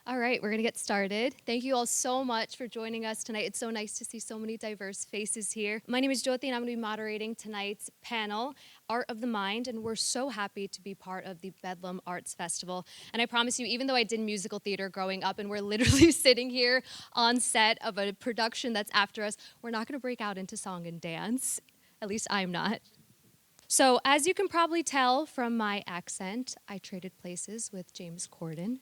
All right, we're going to get started. Thank you all so much for joining us tonight. It's so nice to see so many diverse faces here. My name is Jyoti, and I'm going to be moderating tonight's panel, Art of the Mind, and we're so happy to be part of the Bedlam Arts Festival. And I promise you, even though I did musical theater growing up, and we're literally sitting here on set of a production that's after us, we're not going to break out into song and dance. At least I'm not. So, as you can probably tell from my accent, I traded places with James Corden.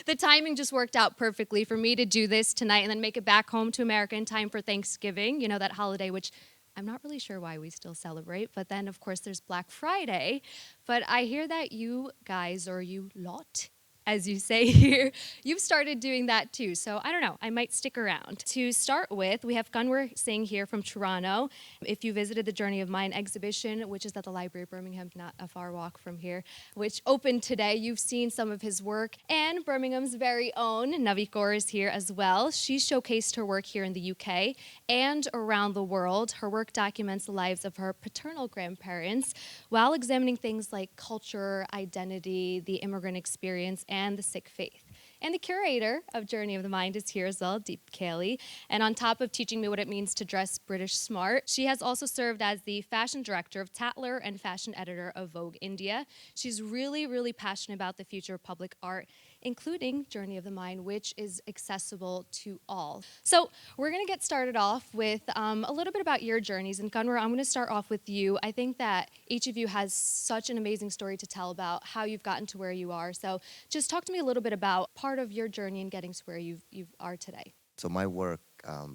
The timing just worked out perfectly for me to do this tonight and then make it back home to America in time for Thanksgiving, you know, that holiday which I'm not really sure why we still celebrate. But then, of course, there's Black Friday. But I hear that you guys, or you lot, as you say here, you've started doing that too. So I don't know, I might stick around. To start with, we have Kanwar Singh here from Toronto. If you visited the Journey of Mind exhibition, which is at the Library of Birmingham, not a far walk from here, which opened today, you've seen some of his work. And Birmingham's very own Navi Kaur is here as well. She showcased her work here in the UK and around the world. Her work documents the lives of her paternal grandparents while examining things like culture, identity, the immigrant experience, and the Sikh faith. And the curator of Journey of the Mind is here as well, Deep Kailey. And on top of teaching me what it means to dress British smart, she has also served as the fashion director of Tatler and fashion editor of Vogue India. She's really, really passionate about the future of public art, including Journey of the Mind, which is accessible to all. So we're going to get started off with a little bit about your journeys. And Kanwar, I'm going to start off with you. I think that each of you has such an amazing story to tell about how you've gotten to where you are. So just talk to me a little bit about part of your journey in getting to where you are today. So my work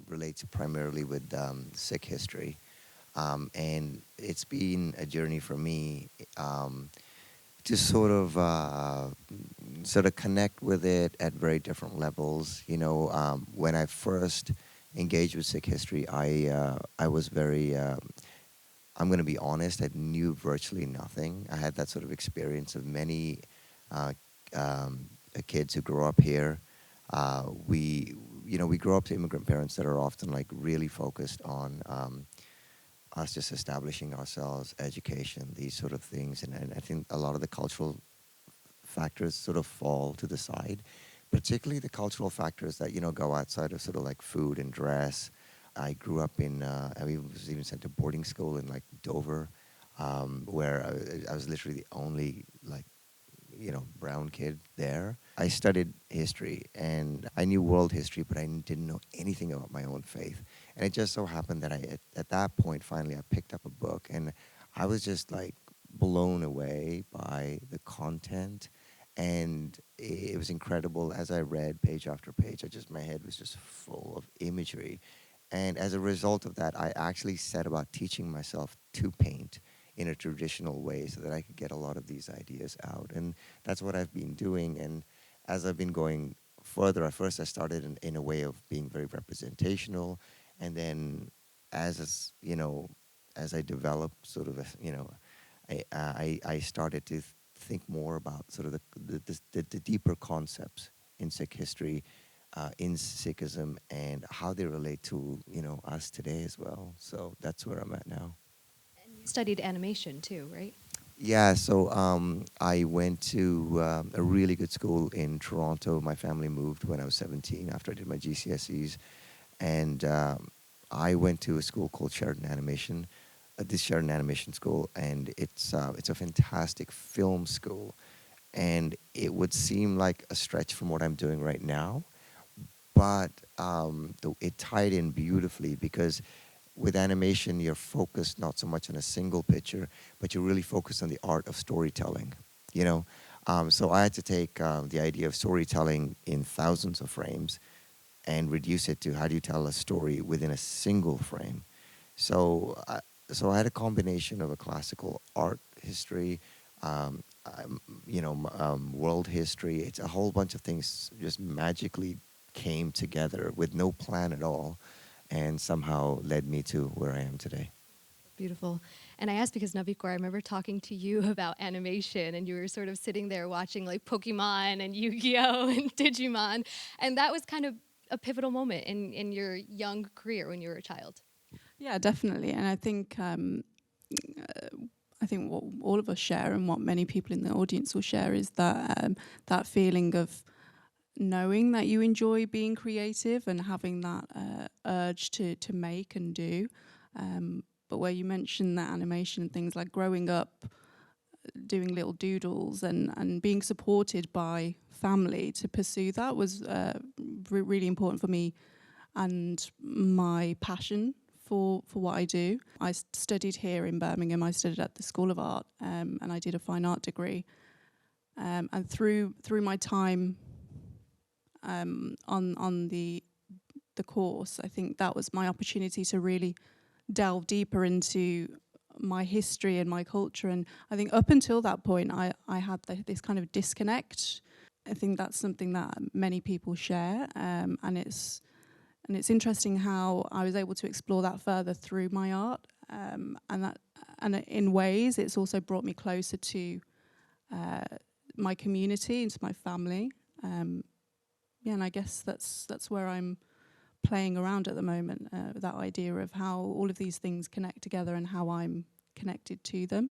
relates primarily with Sikh history, and it's been a journey for me to sort of connect with it at very different levels. You know, when I first engaged with Sikh history, I was very I'm going to be honest, I knew virtually nothing. I had that sort of experience of many uh, kids who grow up here. We grow up to immigrant parents that are often like really focused on us just establishing ourselves, education, these sort of things. And I think a lot of the cultural factors sort of fall to the side, particularly the cultural factors that, go outside of sort of like food and dress. I grew up I was even sent to boarding school in like Dover, where I was literally the only like, brown kid there. I studied history and I knew world history, but I didn't know anything about my own faith. And it just so happened that at that point, finally, I picked up a book and I was just like blown away by the content. And it was incredible as I read page after page. My head was just full of imagery. And as a result of that, I actually set about teaching myself to paint in a traditional way so that I could get a lot of these ideas out. And that's what I've been doing. And as I've been going further, at first I started in a way of being very representational. And then as I developed sort of, I started to think more about sort of the deeper concepts in Sikh history, in Sikhism, and how they relate to, us today as well. So that's where I'm at now. Studied animation too, right? Yeah, so I went to a really good school in Toronto. My family moved when I was 17 after I did my GCSEs. And I went to a school called Sheridan Animation, this Sheridan Animation School, and it's a fantastic film school. And it would seem like a stretch from what I'm doing right now, but it tied in beautifully because with animation, you're focused not so much on a single picture, but you're really focused on the art of storytelling, So I had to take the idea of storytelling in thousands of frames and reduce it to how do you tell a story within a single frame. So I had a combination of a classical art history, world history. It's a whole bunch of things just magically came together with no plan at all, and somehow led me to where I am today. Beautiful. And I asked because Navikor, I remember talking to you about animation and you were sort of sitting there watching like Pokemon and Yu-Gi-Oh! And Digimon. And that was kind of a pivotal moment in your young career when you were a child. Yeah, definitely. And I think what all of us share and what many people in the audience will share is that that feeling of knowing that you enjoy being creative and having that urge to make and do. But where you mentioned that animation and things, like growing up doing little doodles and being supported by family to pursue that was really important for me and my passion for what I do. I studied here in Birmingham. I studied at the School of Art, and I did a fine art degree. And through my time on the course, I think that was my opportunity to really delve deeper into my history and my culture. And I think up until that point, I had this kind of disconnect. I think that's something that many people share, and it's interesting how I was able to explore that further through my art, and in ways it's also brought me closer to my community and to my family. And I guess that's where I'm playing around at the moment, that idea of how all of these things connect together and how I'm connected to them.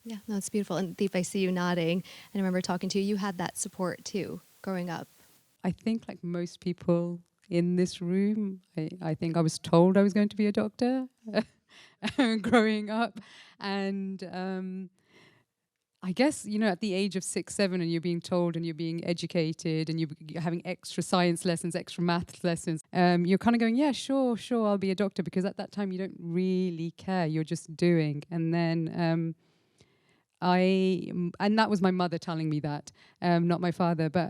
Yeah, no, it's beautiful. And Deep, I see you nodding. And I remember talking to you. You had that support too, growing up. I think, like most people in this room, I think I was told I was going to be a doctor growing up. And I guess, at the age of 6, 7, and you're being told and you're being educated and you're having extra science lessons, extra math lessons, you're kind of going, yeah, sure, I'll be a doctor, because at that time you don't really care. You're just doing. And then and that was my mother telling me that, not my father. But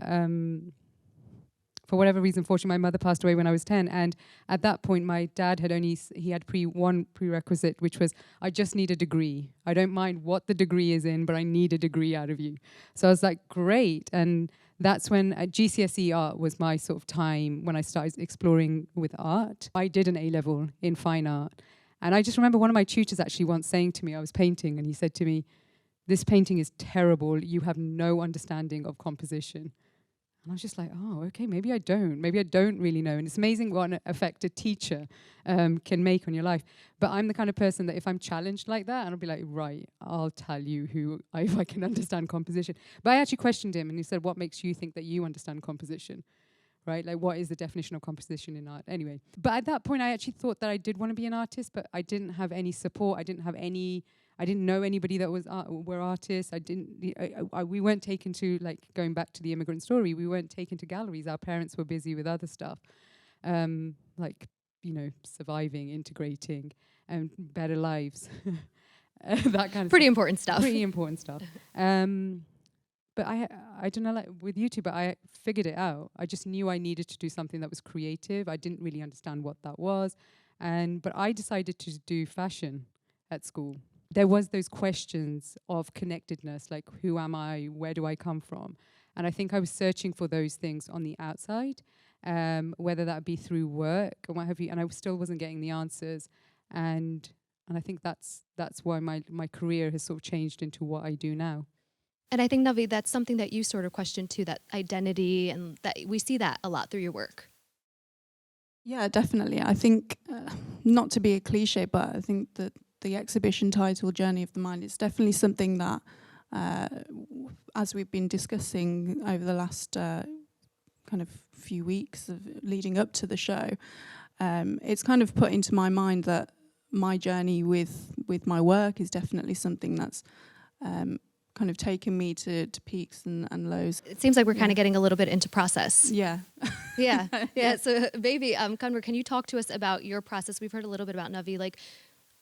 for whatever reason, fortunately, my mother passed away when I was 10. And at that point, my dad had one prerequisite, which was, I just need a degree. I don't mind what the degree is in, but I need a degree out of you. So I was like, great. And that's when GCSE art was my sort of time when I started exploring with art. I did an A-level in fine art. And I just remember one of my tutors actually once saying to me, I was painting, and he said to me, "This painting is terrible. You have no understanding of composition." And I was just like, oh, okay, maybe I don't. Maybe I don't really know. And it's amazing what an effect a teacher can make on your life. But I'm the kind of person that if I'm challenged like that, and I'll be like, right, I'll tell you if I can understand composition. But I actually questioned him, and he said, what makes you think that you understand composition? Right? Like, what is the definition of composition in art? Anyway. But at that point, I actually thought that I did want to be an artist, but I didn't have any support. I didn't know anybody that were artists. We weren't taken to, like, going back to the immigrant story, we weren't taken to galleries. Our parents were busy with other stuff, surviving, integrating, and better lives. That kind of Pretty stuff. important stuff. Pretty important stuff. But I don't know, like with YouTube, but I figured it out. I just knew I needed to do something that was creative. I didn't really understand what that was. But I decided to do fashion at school. There was those questions of connectedness, like, who am I? Where do I come from? And I think I was searching for those things on the outside, whether that be through work or what have you. And I still wasn't getting the answers. And I think that's why my career has sort of changed into what I do now. And I think, Navi, that's something that you sort of question too, that identity, and that we see that a lot through your work. Yeah, definitely. I think, not to be a cliche, but I think that the exhibition title, Journey of the Mind, is definitely something that, as we've been discussing over the last kind of few weeks leading up to the show, it's kind of put into my mind that my journey with my work is definitely something that's kind of taken me to peaks and lows. It seems like we're kind of getting a little bit into process. Yeah. Yeah. So maybe, Kanwar, can you talk to us about your process? We've heard a little bit about Navi. Like,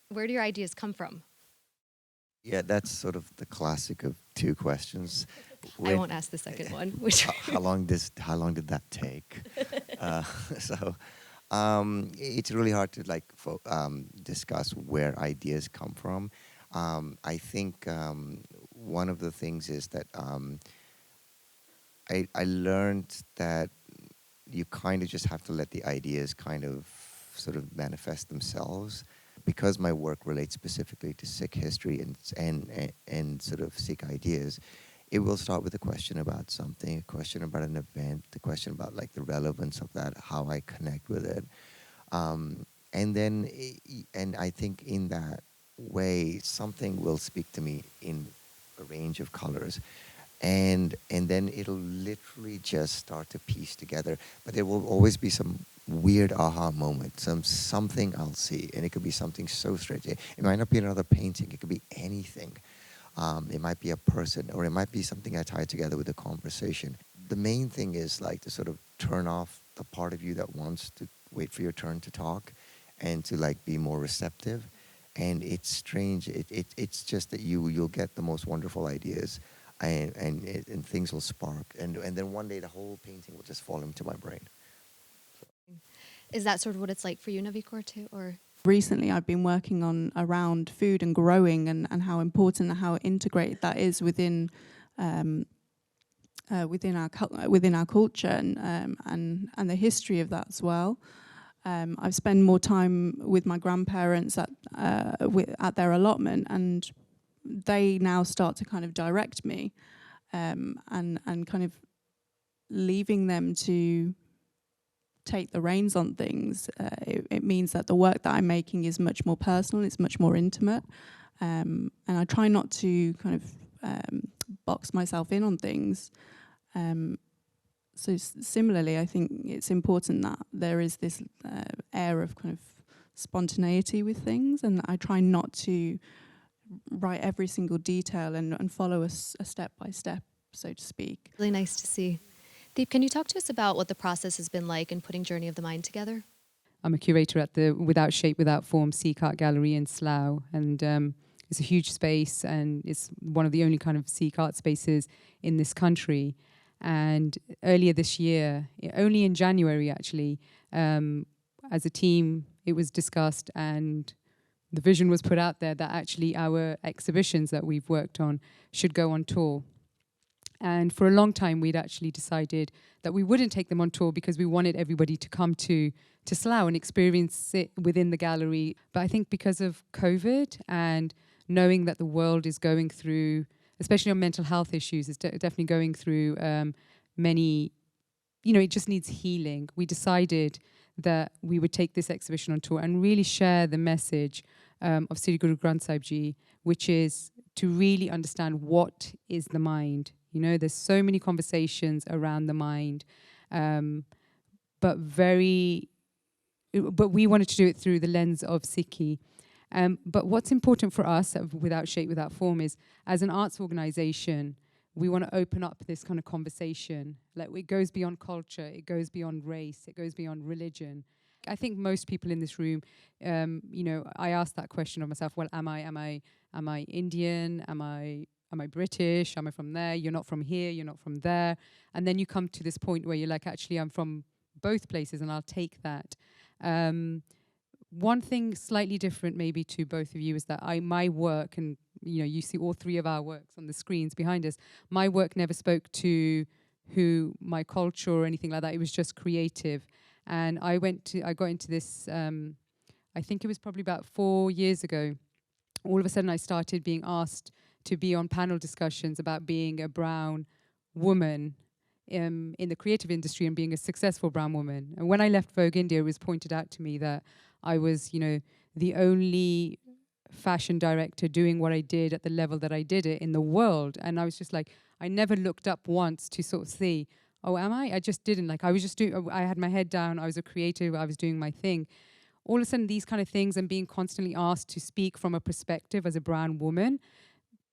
where do your ideas come from? Yeah, that's sort of the classic of two questions. I won't ask the second one. Which how long did that take? It's really hard to discuss where ideas come from. I think one of the things is that I learned that you kind of just have to let the ideas kind of sort of manifest themselves. Because my work relates specifically to Sikh history and sort of Sikh ideas, it will start with a question about something, a question about an event, a question about like the relevance of that, how I connect with it. And I think in that way, something will speak to me in a range of colors. and then it'll literally just start to piece together. But there will always be some weird aha moment, something I'll see, and it could be something so strange. It might not be another painting. It could be anything. It might be a person, or it might be something I tie together with a conversation. The main thing is like to sort of turn off the part of you that wants to wait for your turn to talk, and to like be more receptive. And it's strange. It's just that you'll get the most wonderful ideas, and things will spark, and then one day the whole painting will just fall into my brain. Is that sort of what it's like for you, Navikor, too? Or Recently, I've been working on around food and growing, and how important and how integrated that is within within our culture, and the history of that as well. I've spent more time with my grandparents at their allotment, and they now start to kind of direct me, and kind of leaving them to take the reins on things. It means that the work that I'm making is much more personal, it's much more intimate, and I try not to kind of box myself in on things. So similarly, I think it's important that there is this air of kind of spontaneity with things, and I try not to write every single detail and follow a step by step, so to speak. really nice to see. Deep, can you talk to us about what the process has been like in putting Journey of the Mind together? I'm a curator at the Without Shape, Without Form Sikh Art Gallery in Slough, and it's a huge space, and it's one of the only kind of Sikh art spaces in this country. And earlier this year, only in January actually, as a team, it was discussed and the vision was put out there that actually our exhibitions that we've worked on should go on tour. And for a long time, we'd actually decided that we wouldn't take them on tour because we wanted everybody to come to Slough and experience it within the gallery. But I think because of COVID and knowing that the world is going through, especially on mental health issues, it's definitely going through many, it just needs healing. We decided that we would take this exhibition on tour and really share the message of Sri Guru Granth Sahib Ji, which is to really understand what is the mind. There's so many conversations around the mind, but we wanted to do it through the lens of Sikhi. But what's important for us at Without Shape, Without Form is, as an arts organisation, we want to open up this kind of conversation. Like, it goes beyond culture, it goes beyond race, it goes beyond religion. I think most people in this room, I asked that question of myself. Well, am I Indian? Am I British? Am I from there? You're not from here. You're not from there. And then you come to this point where you're like, actually, I'm from both places, and I'll take that. One thing slightly different maybe to both of you is that my work, and you see all three of our works on the screens behind us, my work never spoke to who my culture or anything like that. It was just creative. And I got into this, I think it was probably about 4 years ago. All of a sudden I started being asked to be on panel discussions about being a brown woman in the creative industry and being a successful brown woman. And when I left Vogue India, it was pointed out to me that I was, the only fashion director doing what I did at the level that I did it in the world. And I was just like, I never looked up once to sort of see, oh, am I? I just didn't. Like, I was just doing, I had my head down, I was a creative, I was doing my thing. All of a sudden, these kind of things and being constantly asked to speak from a perspective as a brown woman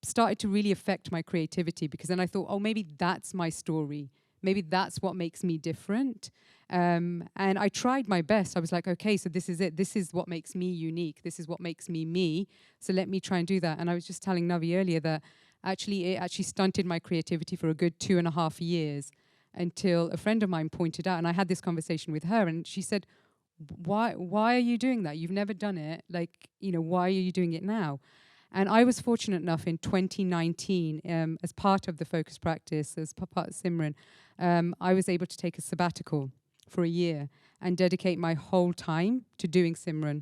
started to really affect my creativity, because then I thought, oh, maybe that's my story. Maybe that's what makes me different. And I tried my best. I was like, okay, so this is it. This is what makes me unique. This is what makes me me. So let me try and do that. And I was just telling Navi earlier that it actually stunted my creativity for a good 2.5 years, until a friend of mine pointed out, and I had this conversation with her, and she said, why are you doing that? You've never done it. Like, why are you doing it now? And I was fortunate enough in 2019, as part of the focus practice, as part of Simran, I was able to take a sabbatical for a year and dedicate my whole time to doing Simran.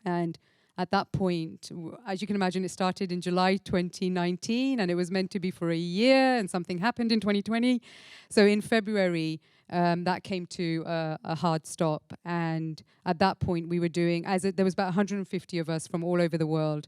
And at that point, as you can imagine, it started in July 2019, and it was meant to be for a year, and something happened in 2020. So in February, that came to a hard stop. And at that point, we were doing, there was about 150 of us from all over the world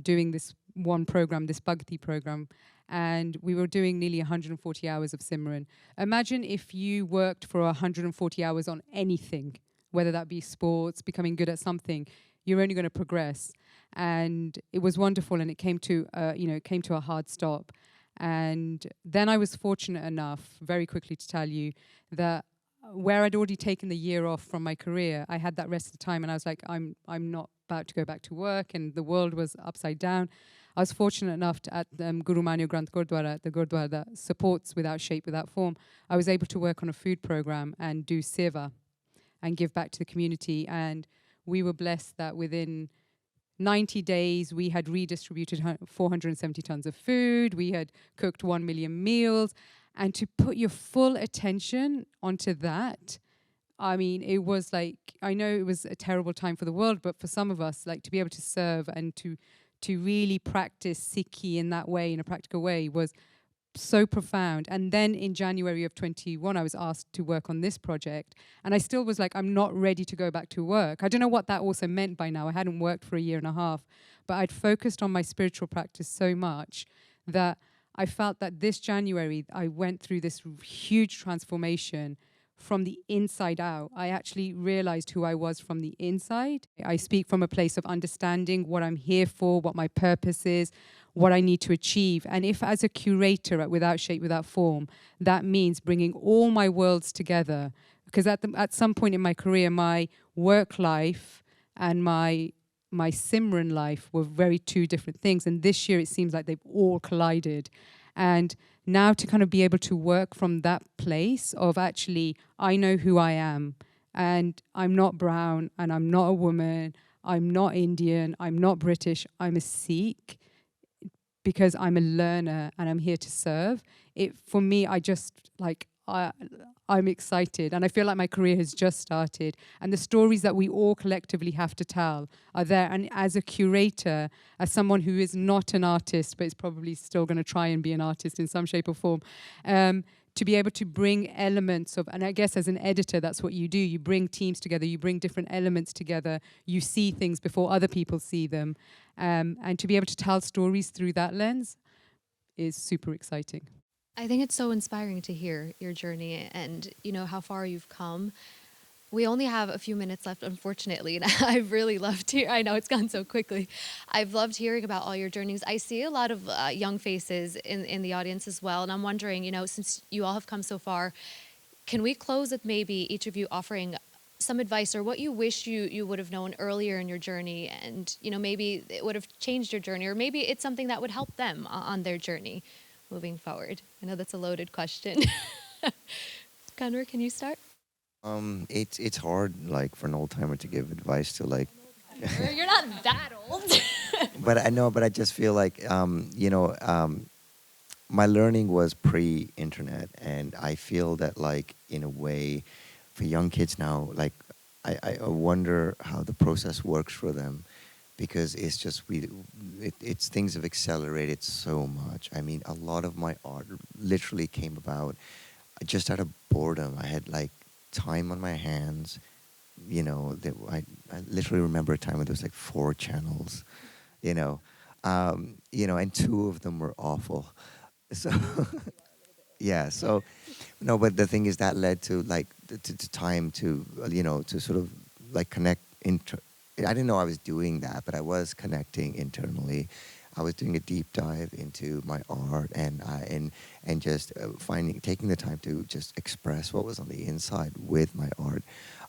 doing this one program, this Bhakti program. and we were doing nearly 140 hours of Simran. Imagine if you worked for 140 hours on anything, whether that be sports, becoming good at something, you're only going to progress. And it was wonderful, and it came to a hard stop. And then I was fortunate enough, very quickly to tell you, that where I'd already taken the year off from my career, I had that rest of time, and I was like, I'm not about to go back to work, and the world was upside down. I was fortunate enough to, at Guru Manya Granth Gurdwara, the Gurdwara that supports without shape, without form, I was able to work on a food program and do seva and give back to the community. And we were blessed that within 90 days, we had redistributed 470 tons of food. We had cooked 1 million meals. And to put your full attention onto that, I mean, it was like, I know it was a terrible time for the world, but for some of us, like, to be able to serve and to really practice Sikhi in that way, in a practical way, was so profound. And then in January of 21, I was asked to work on this project, and I still was like, I'm not ready to go back to work. I don't know what that also meant by now. I hadn't worked for a year and a half, but I'd focused on my spiritual practice so much that I felt that this January I went through this huge transformation from the inside out. I actually realized who I was from the inside. I speak from a place of understanding what I'm here for, what my purpose is, what I need to achieve. And if as a curator at Without Shape, Without Form, that means bringing all my worlds together, because at some point in my career, my work life and my Simran life were very two different things. And this year, it seems like they've all collided. And now to kind of be able to work from that place of actually, I know who I am, and I'm not brown, and I'm not a woman, I'm not Indian, I'm not British, I'm a Sikh, because I'm a learner and I'm here to serve. For me, I'm excited, and I feel like my career has just started, and the stories that we all collectively have to tell are there. And as a curator, as someone who is not an artist but is probably still going to try and be an artist in some shape or form, to be able to bring elements of, and I guess as an editor, that's what you do. You bring teams together, you bring different elements together, you see things before other people see them, and to be able to tell stories through that lens is super exciting. I think it's so inspiring to hear your journey and, you know, how far you've come. We only have a few minutes left, unfortunately, and I've really loved I know it's gone so quickly. I've loved hearing about all your journeys. I see a lot of young faces in the audience as well, and I'm wondering, you know, since you all have come so far, can we close with maybe each of you offering some advice or what you wish you would have known earlier in your journey, and, you know, maybe it would have changed your journey, or maybe it's something that would help them on their journey moving forward? I know that's a loaded question. Kanwar, can you start? It's hard, like, for an old timer to give advice to, like. You're not that old. But I just feel like my learning was pre-internet, and I feel that, like, in a way, for young kids now, like, I wonder how the process works for them. Because it's just it's things have accelerated so much. I mean, a lot of my art literally came about just out of boredom. I had, like, time on my hands. You know, I literally remember a time when there was like 4 channels. And 2 of them were awful. So yeah. So no, but the thing is that led to, like, to time to to sort of, like, connect I didn't know I was doing that, but I was connecting internally. I was doing a deep dive into my art and just taking the time to just express what was on the inside with my art.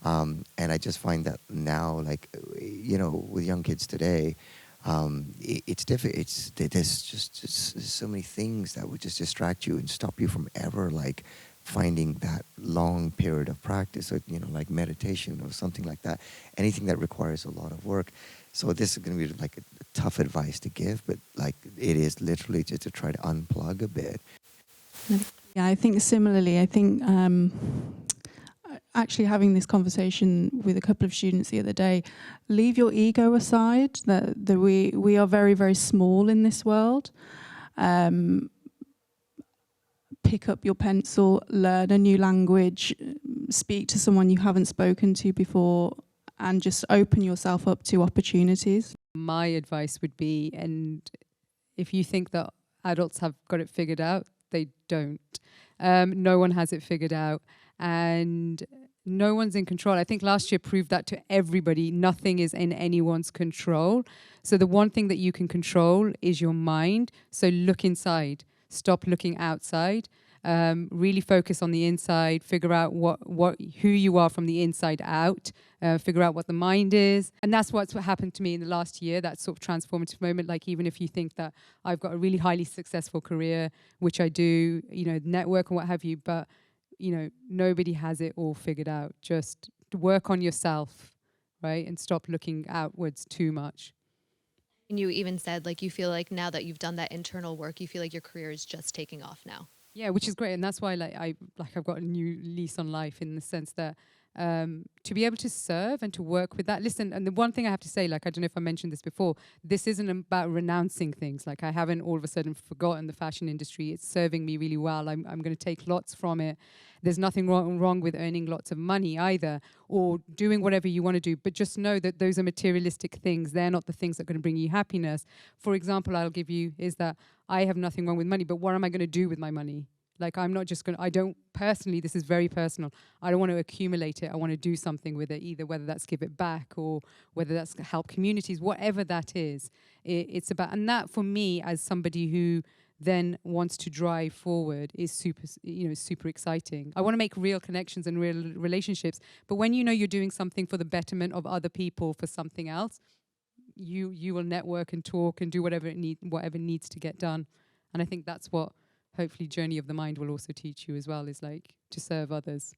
And I just find that now, like, with young kids today, it's difficult. There's just so many things that would just distract you and stop you from ever, like, finding that long period of practice, or, like meditation or something like that. Anything that requires a lot of work. So this is going to be, like, a tough advice to give, but, like, it is literally just to try to unplug a bit. Yeah, I think similarly. I think actually having this conversation with a couple of students the other day, leave your ego aside. That we are very, very small in this world. Pick up your pencil, learn a new language, speak to someone you haven't spoken to before, and just open yourself up to opportunities. My advice would be, and if you think that adults have got it figured out. They don't. No one has it figured out. And no one's in control. I think last year proved that to everybody. Nothing is in anyone's control. So the one thing that you can control is your mind. So look inside. Stop looking outside. Really focus on the inside. Figure out who you are from the inside out. Figure out what the mind is. And that's what happened to me in the last year, that sort of transformative moment. Like, even if you think that I've got a really highly successful career, which I do, network and what have you, but nobody has it all figured out. Just work on yourself, right? And stop looking outwards too much. And you even said, like, you feel like now that you've done that internal work, you feel like your career is just taking off now. Yeah, which is great. And that's why I've got a new lease on life, in the sense that to be able to serve and to work with that. Listen, and the one thing I have to say, like, I don't know if I mentioned this before, this isn't about renouncing things. Like, I haven't all of a sudden forgotten the fashion industry. It's serving me really well. I'm going to take lots from it. There's nothing wrong with earning lots of money either, or doing whatever you want to do. But just know that those are materialistic things. They're not the things that are going to bring you happiness. For example, I'll give you is that I have nothing wrong with money, but what am I going to do with my money? Like, I'm not just going to, I don't personally, this is very personal, I don't want to accumulate it. I want to do something with it, either whether that's give it back or whether that's help communities, whatever that is. It's about, and that for me, as somebody who then wants to drive forward, is super exciting. I want to make real connections and real relationships. But when you're doing something for the betterment of other people, for something else, you will network and talk and do whatever needs to get done. And I think that's what hopefully Journey of the Mind will also teach you as well, is like to serve others.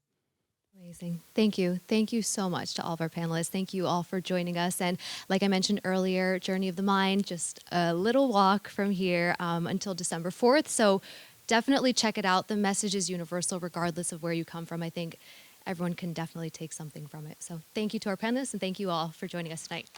Amazing. Thank you. Thank you so much to all of our panelists. Thank you all for joining us. And like I mentioned earlier, Journey of the Mind, just a little walk from here until December 4th. So definitely check it out. The message is universal regardless of where you come from. I think everyone can definitely take something from it. So thank you to our panelists, and thank you all for joining us tonight.